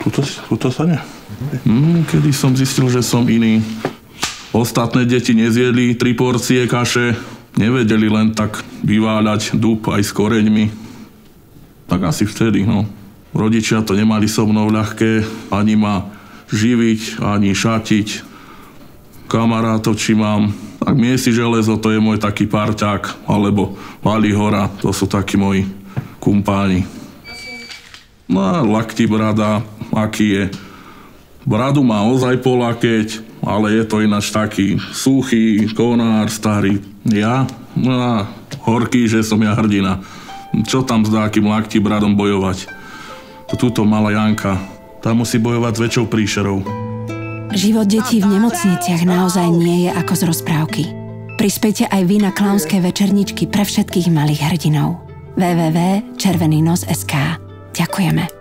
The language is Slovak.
Tuto sa ne. Kedy som zistil, že som iný. Ostatné deti nezjedli 3 porcie kaše. Nevedeli len tak vyváľať dúb aj s koreňmi. Tak asi vtedy, no. Rodičia to nemali so mnou ľahké, ani ma živiť, ani šatiť. Kamarátov, či mám, tak Miesi železo, to je môj taký parťák, alebo Vali hora, to sú takí moji kumpáni. No a Lakti brada, aký je. Bradu má ozaj polakeť, ale je to ináč taký suchý, konár, starý. Ja? No a horký, že som ja hrdina. Čo tam s takým Lakti bradom bojovať? Túto malá Janka, tá musí bojovať s väčšou príšerou. Život detí v nemocniciach naozaj nie je ako z rozprávky. Prispejte aj vy na klaunské večerničky pre všetkých malých hrdinov. www.červenynos.sk. Ďakujeme.